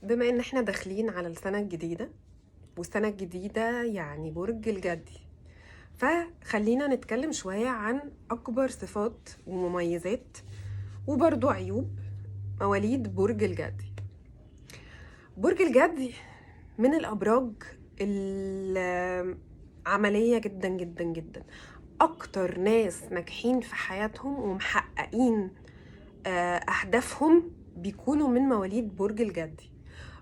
بما ان احنا داخلين على السنة الجديدة، والسنة الجديدة يعني برج الجدي، فخلينا نتكلم شوية عن أكبر صفات ومميزات وبرضو عيوب مواليد برج الجدي. برج الجدي من الأبراج العملية جدا جدا جدا. أكتر ناس ناجحين في حياتهم ومحققين أهدافهم بيكونوا من مواليد برج الجدي.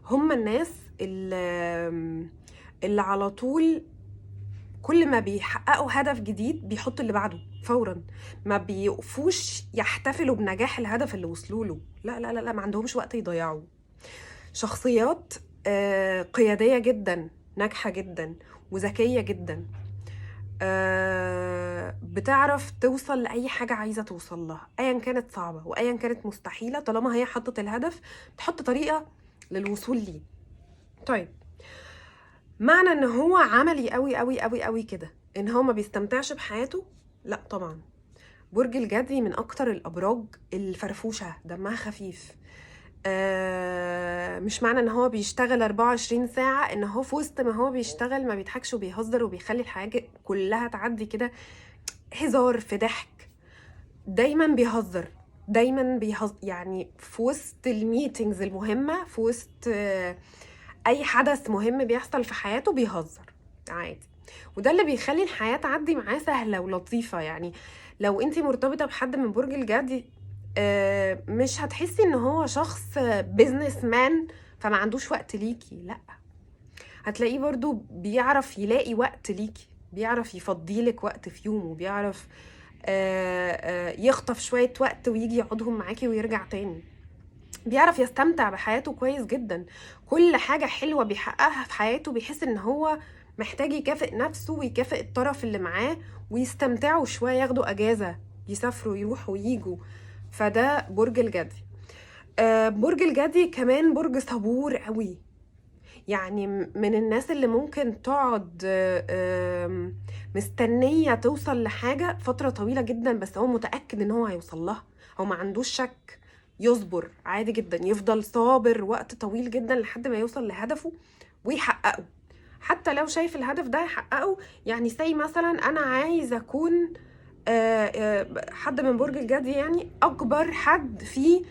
هم الناس اللي على طول كل ما بيحققوا هدف جديد بيحطوا اللي بعده فورا، ما بيقفوش يحتفلوا بنجاح الهدف اللي وصلوا له. لا لا لا لا، ما عندهمش وقت يضيعوا. شخصيات قيادية جدا، ناجحة جدا وذكية جدا. بتعرف توصل لأي حاجة عايزة توصل لها أيا كانت صعبة وأيا كانت مستحيلة، طالما هي حطت الهدف تحط طريقة للوصول ليه. طيب، معنى ان هو عملي قوي قوي قوي قوي كده ان هو ما بيستمتعش بحياته؟ لا طبعا. برج الجدي من اكتر الابراج الفرفوشة، دمها خفيف. مش معنى ان هو بيشتغل 24 ساعة ان هو في وسط ما هو بيشتغل ما بيضحكش وبيهزر وبيخلي الحاجة كلها تعدي كده هزار في ضحك. دايما بيهزر، دايما يعني في وسط الميتينجز المهمة، في وسط اي حدث مهم بيحصل في حياته بيهزر عادي. وده اللي بيخلي الحياة تعدي معاه سهلة ولطيفة. يعني لو انتي مرتبطة بحد من برج الجدي، مش هتحسي ان هو شخص بيزنس مان فما عندوش وقت ليكي، لا، هتلاقيه برضو بيعرف يلاقي وقت ليكي، بيعرف يفضيلك وقت في يومه، بيعرف يخطف شوية وقت ويجي يقعدهم معاكي ويرجع تاني. بيعرف يستمتع بحياته كويس جدا. كل حاجة حلوة بيحققها في حياته بيحس ان هو محتاج يكافئ نفسه ويكافئ الطرف اللي معاه ويستمتعوا شوية، ياخدوا اجازة، يسافروا يروحوا ويجوا. فده برج الجدي. برج الجدي كمان برج صبور قوي. يعني من الناس اللي ممكن تقعد مستنية توصل لحاجة فترة طويلة جدا، بس هو متأكد ان هو هيوصل لها. هو ما عندوش شك، يصبر عادي جدا، يفضل صابر وقت طويل جدا لحد ما يوصل لهدفه ويحققه. حتى لو شايف الهدف ده يحققه. يعني زي مثلا انا عايز اكون حد من برج الجدي، يعني اكبر حد في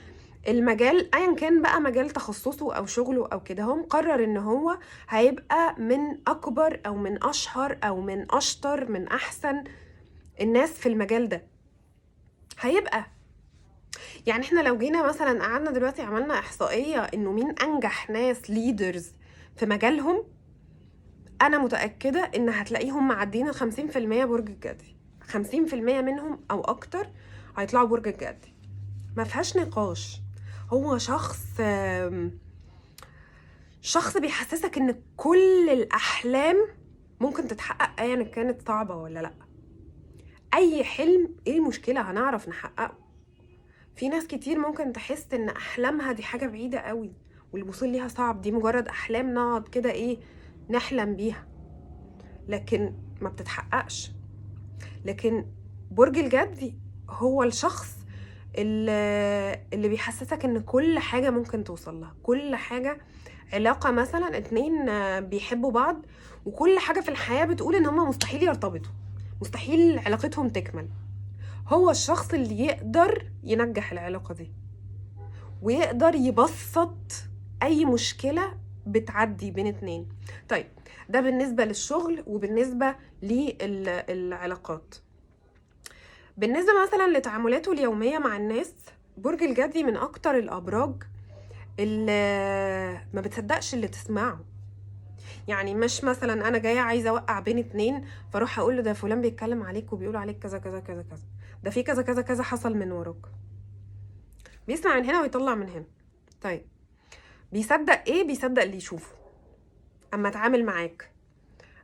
المجال ايا كان بقى مجال تخصصه او شغله او كده. هو مقرر ان هو هيبقى من اكبر او من اشهر او من اشطر من احسن الناس في المجال ده. هيبقى يعني احنا لو جينا مثلا قعدنا دلوقتي عملنا احصائية انه مين انجح ناس ليدرز في مجالهم، انا متأكدة ان هتلاقيهم معدين 50% برج الجدي. 50% منهم او اكتر هيطلعوا برج الجدي، ما فيهاش نقاش. هو شخص بيحسسك ان كل الاحلام ممكن تتحقق ايا كانت صعبة ولا لا. اي حلم ايه المشكلة، هنعرف نحققه. في ناس كتير ممكن تحس ان احلامها دي حاجة بعيدة قوي والوصول ليها صعب، دي مجرد احلام نقعد كده ايه نحلم بيها، لكن ما بتتحققش. لكن برج الجدي هو الشخص اللي بيحسسك ان كل حاجة ممكن توصل لها. كل حاجة، علاقة مثلا اتنين بيحبوا بعض وكل حاجة في الحياة بتقول ان هما مستحيل يرتبطوا، مستحيل علاقتهم تكمل. هو الشخص اللي يقدر ينجح العلاقة دي ويقدر يبسط اي مشكلة بتعدي بين اتنين. طيب، ده بالنسبة للشغل وبالنسبة للعلاقات. بالنسبة مثلا لتعاملاته اليومية مع الناس، برج الجدي من اكتر الابراج اللي ما بتصدقش اللي تسمعه. يعني مش مثلا انا جايه عايزه اوقع بين اتنين فاروح اقول له ده فلان بيتكلم عليك وبيقول عليك كذا كذا كذا كذا، ده في كذا كذا كذا حصل من وراك. بيسمع من هنا ويطلع من هنا. طيب، بيصدق ايه؟ بيصدق اللي يشوفه. اما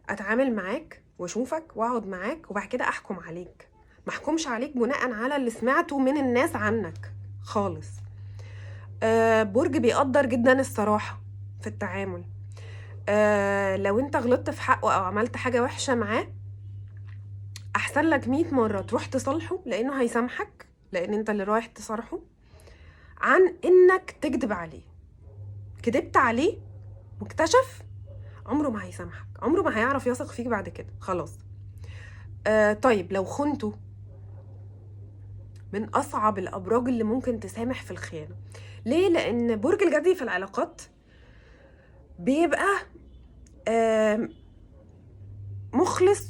اتعامل معاك واشوفك واقعد معاك وبعد كده احكم عليك، ما احكمش عليك بناء على اللي سمعته من الناس عنك خالص. برج بيقدر جدا الصراحة في التعامل. لو انت غلطت في حقه او عملت حاجة وحشة معاه، احسن لك 100 مرة تروح تصالحه لانه هيسامحك، لان انت اللي رايح تصالحه، عن انك تكذب عليه. كدبت عليه واكتشف، عمره ما هيسامحك، عمره ما هيعرف يثق فيك بعد كده، خلاص. طيب لو خنته، من أصعب الأبراج اللي ممكن تسامح في الخيانة. ليه؟ لأن برج الجدي في العلاقات بيبقى مخلص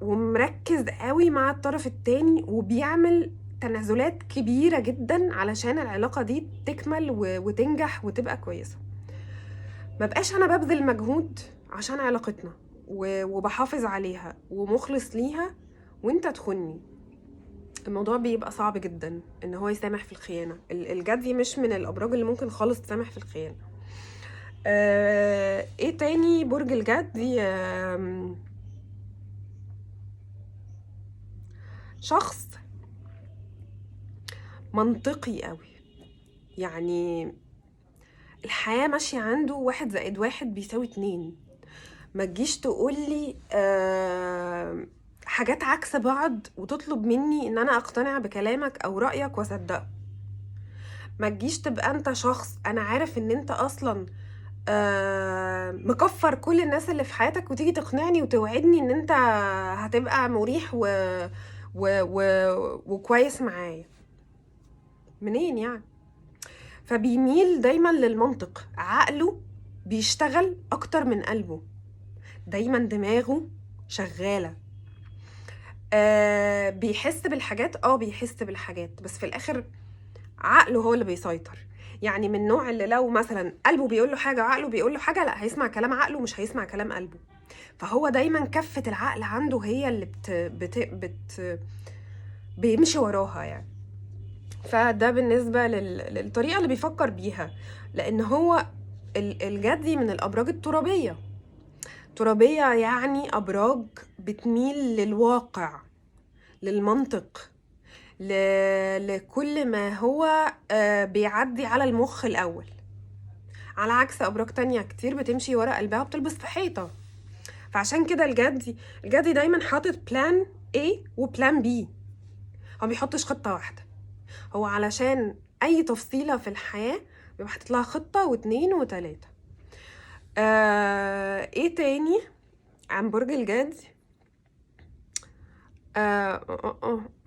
ومركز قوي مع الطرف التاني، وبيعمل تنازلات كبيرة جدا علشان العلاقة دي تكمل وتنجح وتبقى كويسة. ما بقاش أنا ببذل مجهود عشان علاقتنا وبحافظ عليها ومخلص ليها وانت تخني. الموضوع بيبقى صعب جدا ان هو يسامح في الخيانة. الجدي مش من الابراج اللي ممكن خالص تسامح في الخيانة. ايه تاني برج الجدي؟ شخص منطقي قوي، يعني الحياة ماشية عنده 1+1=2. ما تجيش تقولي حاجات عكس بعض وتطلب مني ان انا اقتنع بكلامك او رأيك واصدقه. ما تجيش تبقى انت شخص انا عارف ان انت اصلا مكفر كل الناس اللي في حياتك، وتيجي تقنعني وتوعدني ان انت هتبقى مريح وكويس معايا. منين يعني؟ فبيميل دايما للمنطق، عقله بيشتغل اكتر من قلبه، دايما دماغه شغالة. بيحس بالحاجات، بيحس بالحاجات، بس في الاخر عقله هو اللي بيسيطر. يعني من النوع اللي لو مثلا قلبه بيقول له حاجة وعقله بيقول له حاجة، لا هيسمع كلام عقله مش هيسمع كلام قلبه. فهو دايما كفة العقل عنده هي اللي بيمشي وراها يعني. فده بالنسبة للطريقة اللي بيفكر بيها، لأن هو الجدي من الأبراج الترابية. ترابية يعني أبراج بتميل للواقع، للمنطق، لكل ما هو بيعدي على المخ الأول، على عكس أبراج تانية كتير بتمشي ورا قلبها وبتلبس في حيطة. فعشان كده الجدي دايما حاطط بلان A وبلان B، هو بيحطش خطة واحدة. هو علشان أي تفصيلة في الحياة بيبقى حاطط لها خطة و2 و3. ايه تاني عن برج الجدي؟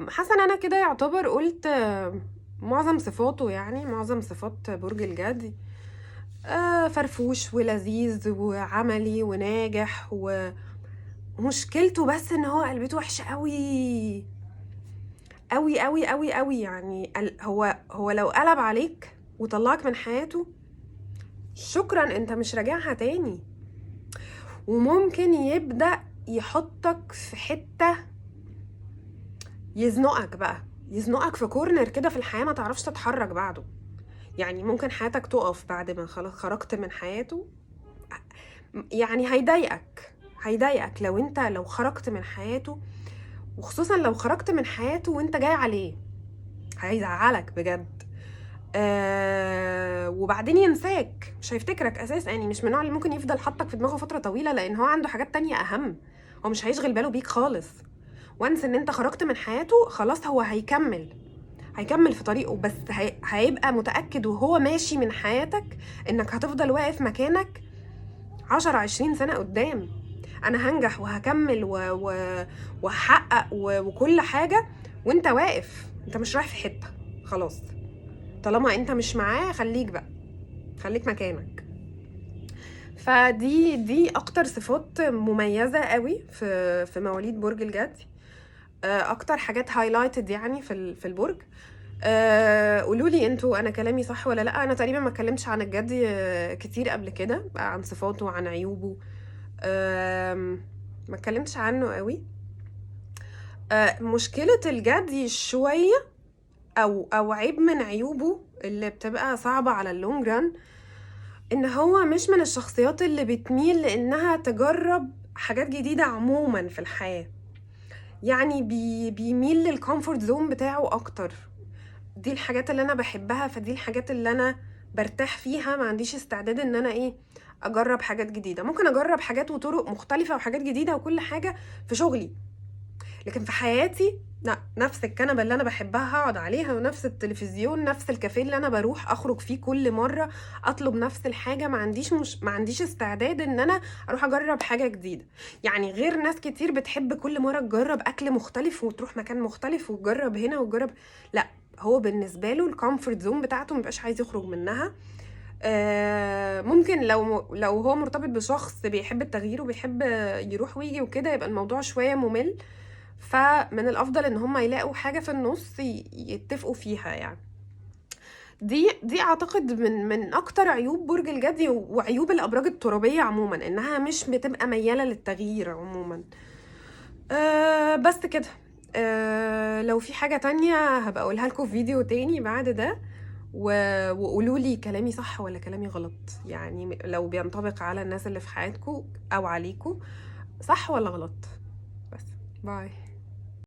حاسه ان انا كده يعتبر قلت معظم صفاته، يعني معظم صفات برج الجدي. فرفوش ولذيذ وعملي وناجح، ومشكلته بس ان هو قلبته وحشه قوي قوي قوي قوي قوي. يعني هو لو قلب عليك وطلعك من حياته، شكرا انت مش راجعها تاني. وممكن يبدأ يحطك في حتة، يزنقك في كورنر كده في الحياة، ما تعرفش تتحرك بعده. يعني ممكن حياتك تقف بعد ما خلاص خرجت من حياته. يعني هيضايقك لو خرجت من حياته، وخصوصا لو خرجت من حياته وانت جاي عليه، هيزعلك بجد. وبعدين ينساك، مش هيفتكرك اساسا. يعني مش من النوع اللي ممكن يفضل حطك في دماغه فترة طويلة، لان هو عنده حاجات تانية اهم. هو مش هيشغل باله بيك خالص. وانس ان انت خرجت من حياته خلاص، هو هيكمل في طريقه، بس هيبقى متأكد وهو ماشي من حياتك انك هتفضل واقف مكانك 10-20 سنة قدام. انا هنجح وهكمل وهحقق وكل حاجة، وانت واقف، انت مش رايح في حتة خلاص. طالما انت مش معاه خليك مكانك. فدي اكتر صفات مميزة قوي في مواليد برج الجدي، اكتر حاجات هايلايتد يعني في البرج. قولولي انتوا انا كلامي صح ولا لا. انا تقريبا ما اتكلمتش عن الجدي كتير قبل كده، عن صفاته وعن عيوبه. ما اتكلمتش عنه قوي. مشكلة الجدي شوية او عيب من عيوبه اللي بتبقى صعبة على اللونج ران، ان هو مش من الشخصيات اللي بتميل لانها تجرب حاجات جديدة عموما في الحياة. يعني بيميل للكومفورت زون بتاعه اكتر. دي الحاجات اللي انا بحبها، فدي الحاجات اللي انا برتاح فيها. ما عنديش استعداد ان انا اجرب حاجات جديدة. ممكن اجرب حاجات وطرق مختلفة وحاجات جديدة وكل حاجة في شغلي، لكن في حياتي لا، نفس الكنبه اللي انا بحبها هقعد عليها، ونفس التلفزيون، نفس الكافيه اللي انا بروح اخرج فيه كل مره اطلب نفس الحاجه. ما عنديش استعداد ان انا اروح اجرب حاجه جديده. يعني غير ناس كتير بتحب كل مره تجرب اكل مختلف وتروح مكان مختلف وتجرب هنا وتجرب، لا، هو بالنسبه له الكومفورت زون بتاعته مبقاش عايز يخرج منها. ممكن لو هو مرتبط بشخص بيحب التغيير وبيحب يروح ويجي وكده، يبقى الموضوع شوية ممل. فمن الافضل ان هم يلاقوا حاجة في النص يتفقوا فيها يعني. دي اعتقد من اكتر عيوب برج الجدي وعيوب الابراج الترابية عموما، انها مش بتبقى ميالة للتغيير عموما. بس كده. لو في حاجة تانية هبقى اقولها لكم في فيديو تاني بعد ده، وقولوا لي كلامي صح ولا كلامي غلط، يعني لو بينطبق على الناس اللي في حياتكم او عليكم، صح ولا غلط. بس باي.